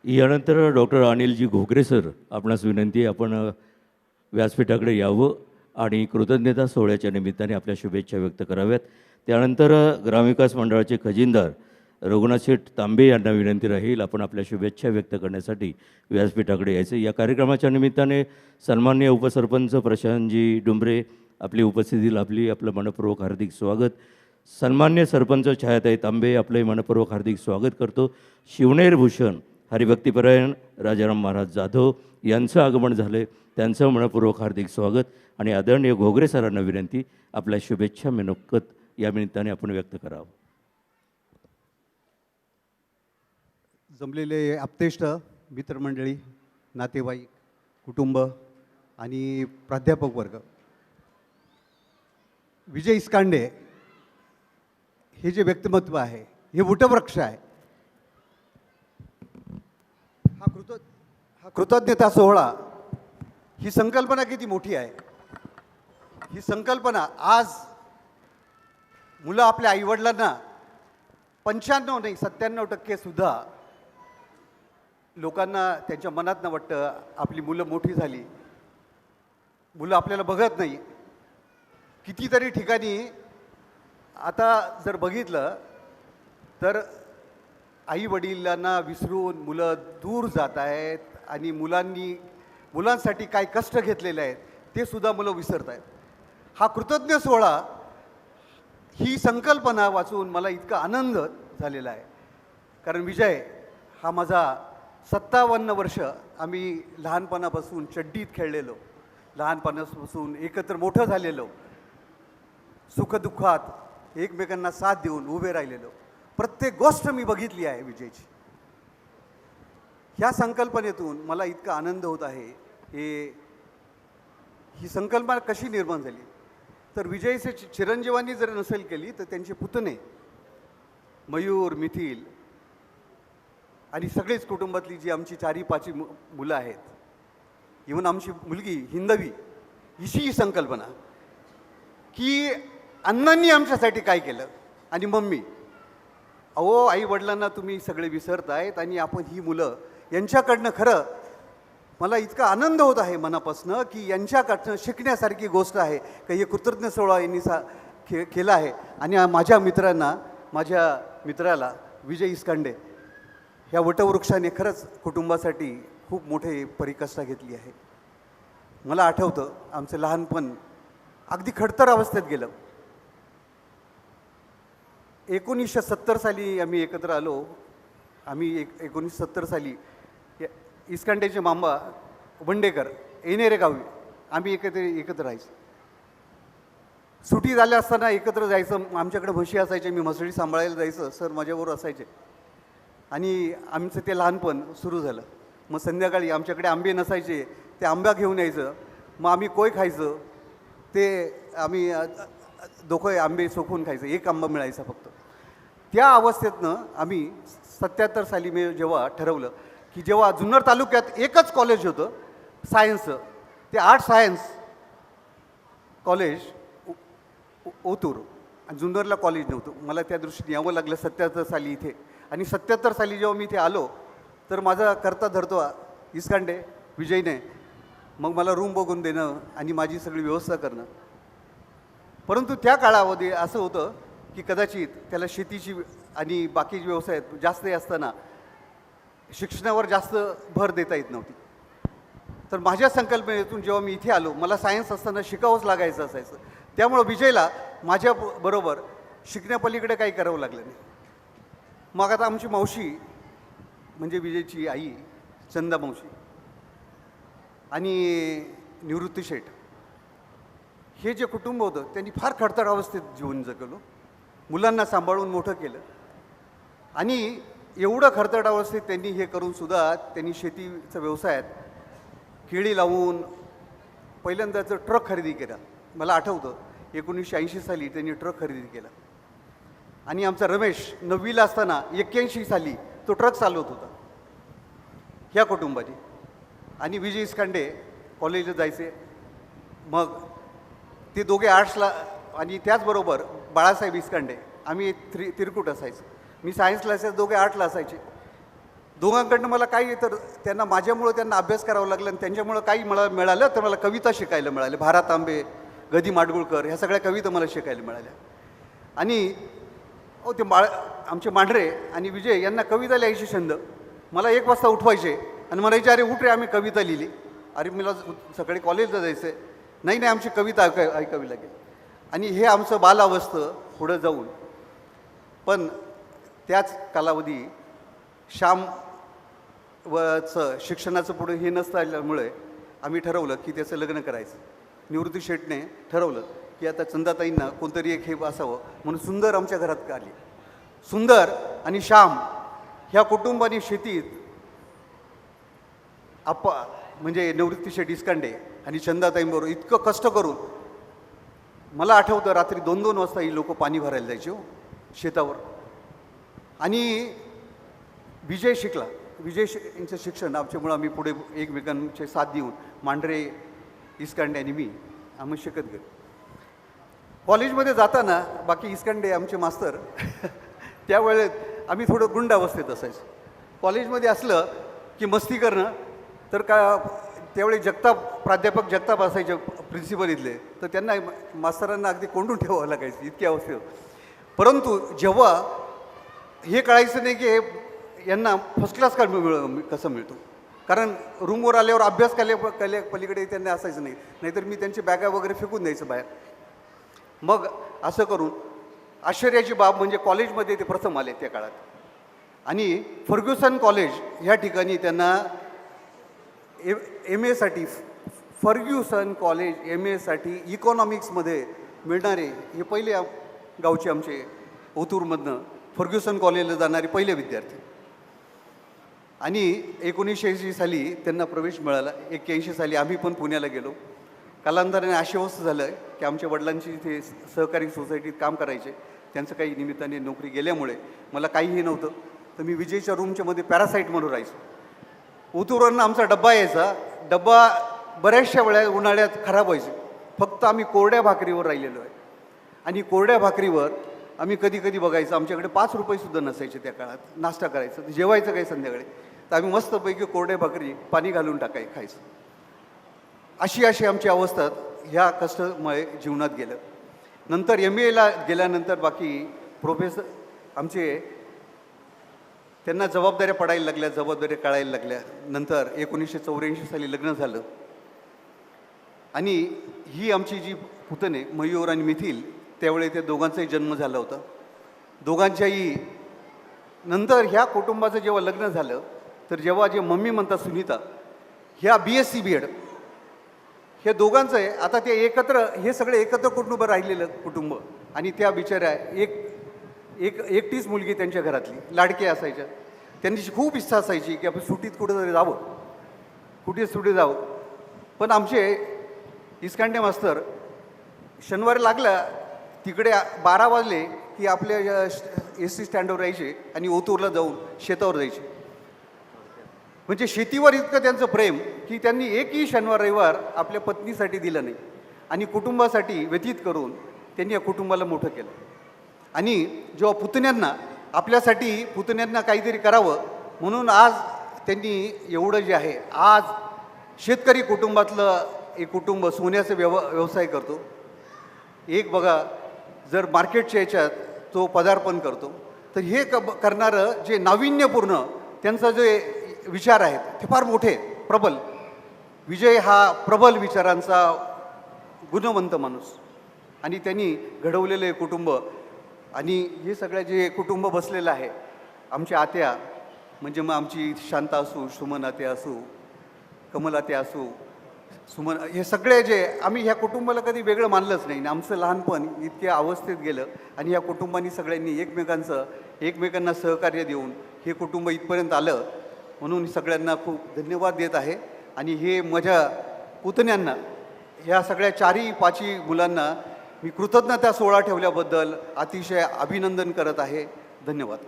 यानंतर doctor Anilji Ghogre sir, आपणास विनंती आहे आपण व्यासपीठाकडे यावं आणि कृतज्ञता सोहळ्याच्या निमित्ताने आपल्या शुभेच्छा व्यक्त कराव्यात. त्यानंतर ग्रामविकास मंडळाचे खजिनदार रघुनाथ शेठ तांबे यांना विनंती राहील आपण आपल्या शुभेच्छा व्यक्त करण्यासाठी व्यासपीठाकडे यायचं. या कार्यक्रमाच्या निमित्ताने सन्माननीय उपसरपंच प्रशांतजी डुंबरे आपली उपस्थिती लाभली, आपलं मनपूर्वक हार्दिक स्वागत. सन्मान्य सरपंच छायाताई तांबे आपले मनपूर्वक हार्दिक स्वागत करतो. शिवनेर भूषण हरिभक्तीपरायण राजाराम महाराज जाधव यांचं आगमन झालं, त्यांचं मनपूर्वक हार्दिक स्वागत. आणि आदरणीय घोगरे सरांना विनंती आपल्या शुभेच्छा मनोगत या निमित्ताने आपण व्यक्त करावं. जमलेले आप्तेष्ट मित्रमंडळी, नातेवाईक, कुटुंब आणि प्राध्यापक वर्ग, विजय इस्कांडे हे जे व्यक्तिमत्व आहे हे वटवृक्ष आहे. हा कृतज्ञता सोहळा ही संकल्पना किती मोठी आहे. ही संकल्पना आज मुलं आपल्या आईवडिलांना 95 नाही 97% सुद्धा लोकांना त्यांच्या मनात न वाटतं आपली मुलं मोठी झाली, मुलं आपल्याला बघत नाही. कितीतरी ठिकाणी आता जर बघितलं तर आई वडिलांना विसरून मुलं दूर जात आहेत आणि मुलांसाठी काय कष्ट घेतलेले आहेत ते सुद्धा मुलं विसरत आहेत. हा कृतज्ञ सोहळा ही संकल्पना वाचून मला इतका आनंद झालेला आहे. कारण विजय हा माझा 57 वर्ष आम्ही लहानपणापासून चड्डीत खेळलेलो, लहानपणापासून एकत्र मोठं झालेलो, सुखदुःखात एकमेकांना साथ देऊन उभे राहिलेलो, प्रत्येक गोष्ट मी बघितली आहे विजयची. ह्या संकल्पनेतून मला इतका आनंद होत आहे. ही संकल्पना कशी निर्माण झाली तर विजयचे चिरंजीवांनी जर नसेल केली तर त्यांचे पुतणे मयूर, मिथिल आणि सगळेच कुटुंबातली जी आमची 4-5 मुलं आहेत, इव्हन आमची मुलगी हिंदवी, ही संकल्पना की अण्णांनी आमच्यासाठी काय केलं आणि मम्मी, अहो आई वडिलांना तुम्ही सगळे विसरतायत आणि आपण ही मुलं यांच्याकडनं, खरं मला इतका आनंद होत आहे मनापासून की यांच्याकडनं शिकण्यासारखी गोष्ट आहे की हे कृतज्ञ सोहळा यांनी केला आहे. आणि माझ्या मित्राला विजय इस्कांडे ह्या वटवृक्षाने खरंच कुटुंबासाठी खूप मोठे परिकष्टा घेतली आहे. मला आठवतं आमचं लहानपण अगदी खडतर अवस्थेत गेलं. 1970 साली आम्ही एकत्र आलो. आम्ही 1970 साली इस्कांडेचे मामा वंडेकर येणेरे गावी आम्ही एकत्र राहायचो. सुटी झाल्या असताना एकत्र जायचं. आमच्याकडे म्हशी असायचे, मी म्हसळी सांभाळायला जायचं, सर माझ्याबरोबर असायचे आणि आमचं ते लहानपण सुरू झालं. मग संध्याकाळी आमच्याकडे आंबे नसायचे, ते आंबा घेऊन यायचं. मग आम्ही कोय खायचं, ते आम्ही दोघं आंबे चोखून खायचं, एक आंबा मिळायचा फक्त. त्या अवस्थेतनं आम्ही 77 साली मी जेव्हा ठरवलं की जेव्हा जुन्नर तालुक्यात एकच कॉलेज होतं सायन्सचं, ते आर्ट सायन्स कॉलेज ओतूर, आणि जुन्नरला कॉलेज नव्हतं. मला त्या दृष्टीने यावं लागलं 77 साली इथे. आणि 77 साली जेव्हा मी इथे आलो तर माझा करता धरतो इस्कांडे विजयने मग मला रूम बघून देणं आणि माझी सगळी व्यवस्था करणं. परंतु त्या काळामध्ये असं होतं की कदाचित त्याला शेतीची आणि बाकीचे व्यवसाय जास्त असताना शिक्षणावर जास्त भर देता येत नव्हती. तर माझ्या संकल्पनेतून जेव्हा मी इथे आलो, मला सायन्स असताना शिकावंच लागायचं असायचं. त्यामुळं विजयला माझ्याबरोबर शिकण्यापलीकडे काही करावं लागलं नाही. मग आता आमची मावशी म्हणजे विजयची आई चंदा मावशी आणि निवृत्ती शेठ, हे जे कुटुंब होतं त्यांनी फार खडतर अवस्थेत जीवन जगलो, मुलांना सांभाळून मोठं केलं. आणि एवढं खडतर अवस्थेत त्यांनी हे करून सुद्धा त्यांनी शेतीचा व्यवसायात केळी लावून पहिल्यांदाचं ट्रक खरेदी केला. मला आठवतं 1980 साली त्यांनी ट्रक खरेदी केला. आणि आमचा रमेश 9वीला असताना 81 साली तो ट्रक चालवत होता ह्या कुटुंबाने. आणि विजय इस्कांडे कॉलेजला जायचे, मग ते दोघे आर्ट्सला आणि त्याचबरोबर बाळासाहेब इस्कांडे आम्ही तिरकूट असायचं. मी सायन्सला असायचं, दोघे आर्टला असायचे. दोघांकडनं मला काही तर त्यांना माझ्यामुळं त्यांना अभ्यास करावा लागला आणि त्यांच्यामुळं काही मला मिळालं तर मला कविता शिकायला मिळाल्या. भारा तांबे, गदी माडगुळकर ह्या सगळ्या कविता मला शिकायला मिळाल्या. आणि ते आमचे मांढरे आणि विजय यांना कविता लिहायची छंद. मला 1 वाजता उठवायचे आणि म्हणायचे, अरे उठ रे, आम्ही कविता लिहिली. अरे मला सकाळी कॉलेजला जायचं आहे. नाही नाही, आमची कविता ऐकावी लागेल. आणि हे आमचं बालावस्थं पुढं जाऊन, पण त्याच कालावधी श्याम वचं शिक्षणाचं पुढे हे नसल्यामुळे आम्ही ठरवलं की त्याचं लग्न करायचं. निवृत्ती शेटने ठरवलं की आता चंदाताईंना कोणतरी एक हे असावं म्हणून सुंदर आमच्या घरात आली. सुंदर आणि श्याम ह्या कुटुंबाने शेतीत आप्पा म्हणजे निवृत्ती शेट इस्कांडे आणि चंदाताईंबरोबर इतकं कष्ट करून, मला आठवतं रात्री 2-2 वाजता ही लोक पाणी भरायला जायचे हो शेतावर. आणि विजय शिकला. यांचं शिक्षण आमच्यामुळं आम्ही पुढे एकमेकांचे साथ देऊन मांढरे, इस्कांडे आणि मी आम्ही शिकत गेलो. कॉलेजमध्ये जाताना बाकी इस्कांडे आमचे मास्तर त्यावेळेस आम्ही थोडं गुंड अवस्थेत असायचं. कॉलेजमध्ये असलं की मस्ती करणं तर का त्यावेळी प्राध्यापक जगताप असायचे प्रिन्सिपल इथले, तर त्यांना मास्तरांना अगदी कोंडून ठेवावं लागायचं इतकी अवस्थेत. परंतु जेव्हा हे कळायचं नाही की यांना फर्स्ट क्लास कसं मिळतो, कारण रूमवर आल्यावर अभ्यास पलीकडे त्यांना असायचं नाही. नाहीतर मी त्यांची बॅगा वगैरे फेकून द्यायचं बाहेर. मग असं करून आश्चर्याची बाब म्हणजे कॉलेजमध्ये ते प्रथम आले त्या काळात. आणि फर्ग्युसन कॉलेज ह्या ठिकाणी त्यांना एम एसाठी, फर्ग्युसन कॉलेज MA साठी इकॉनॉमिक्समध्ये मिळणारे हे पहिले गावचे आमचे ओतूरमधनं फर्ग्युसन कॉलेजला जाणारे पहिले विद्यार्थी. आणि 1980 साली त्यांना प्रवेश मिळाला. 81 साली आम्ही पण पुण्याला गेलो. कालांतराने आश्वस्त झालं की आमच्या वडिलांची इथे सहकारी सोसायटीत काम करायचे. त्यांचं काही निमित्ताने नोकरी गेल्यामुळे मला काहीही नव्हतं, तर मी विजयच्या रूमच्यामध्ये पॅरासाईट म्हणून राहायचो. उतूरवरनं आमचा डब्बा यायचा. डब्बा बऱ्याचशा वेळा उन्हाळ्यात खराब व्हायचे. फक्त आम्ही कोरड्या भाकरीवर राहिलेलो आहे. आणि कोरड्या भाकरीवर आम्ही कधी कधी बघायचं आमच्याकडे 5 रुपयेसुद्धा नसायचे त्या काळात. नाश्ता करायचं, जेवायचं काही संध्याकाळी, तर आम्ही मस्तपैकी कोरड्या भाकरी पाणी घालून खायचं. अशी आमची अवस्था ह्या कष्टमुळे जीवनात गेलं. नंतर MA गेल्यानंतर बाकी प्रोफेसर आमचे त्यांना जबाबदाऱ्या पडायला लागल्या, जबाबदाऱ्या कळायला लागल्या. नंतर 1984 साली लग्न झालं. आणि ही आमची जी पुतणे मयूर आणि मिथिल, त्यावेळी त्या दोघांचाही जन्म झाला होता. दोघांच्याही नंतर ह्या कुटुंबाचं जेव्हा लग्न झालं, तर जेव्हा जे मम्मी म्हणतात सुनीता, ह्या BSc BEd हे दोघांचं आहे. आता ते एकत्र, हे सगळे एकत्र कुटुंब राहिलेलं कुटुंब. आणि त्या बिचाऱ्या एकटीच मुलगी त्यांच्या घरातली, लाडकी असायच्या. त्यांची खूप इच्छा असायची की आपण सुट्टीत कुठेतरी जावं, कुठे सुट्टी जावं. पण आमचे इस्कांडे मास्तर शनिवारी लागला तिकडे 12 वाजले की आपल्या ST स्टँडवर यायचे आणि ओतूरला जाऊन शेतावर जायचे. म्हणजे शेतीवर इतकं त्यांचं प्रेम की त्यांनी एकही शनिवार रविवार आपल्या पत्नीसाठी दिलं नाही. आणि कुटुंबासाठी व्यतीत करून त्यांनी या कुटुंबाला मोठं केलं. आणि जेव्हा पुतण्यांना काहीतरी करावं म्हणून आज त्यांनी एवढं जे आहे, आज शेतकरी कुटुंबातलं एक कुटुंब सोन्याचा व्यवसाय करतो. एक बघा, जर मार्केटच्या याच्यात तो पदार्पण करतो, तर हे करणारं जे नाविन्यपूर्ण त्यांचा जे विचार आहेत ते फार मोठे, प्रबल. विजय हा प्रबल विचारांचा गुणवंत माणूस. आणि त्यांनी घडवलेले कुटुंब, आणि हे सगळं जे कुटुंब बसलेलं आहे, आमच्या आत्या म्हणजे मग आमची शांता असू, सुमन आत्या असू, कमल आत्या असू, सुमन, हे सगळे जे आम्ही ह्या कुटुंबाला कधी वेगळं मानलंच नाही. आमचं लहानपण इतक्या अवस्थेत गेलं. आणि ह्या कुटुंबांनी सगळ्यांनी एकमेकांना सहकार्य देऊन हे कुटुंब इथपर्यंत आलं. म्हणून सगळ्यांना खूप धन्यवाद देत आहे. आणि हे माझ्या पुतण्यांना, ह्या सगळ्या 4-5 मुलांना मी कृतज्ञता सोहळा ठेवल्याबद्दल अतिशय अभिनंदन करत आहे. धन्यवाद.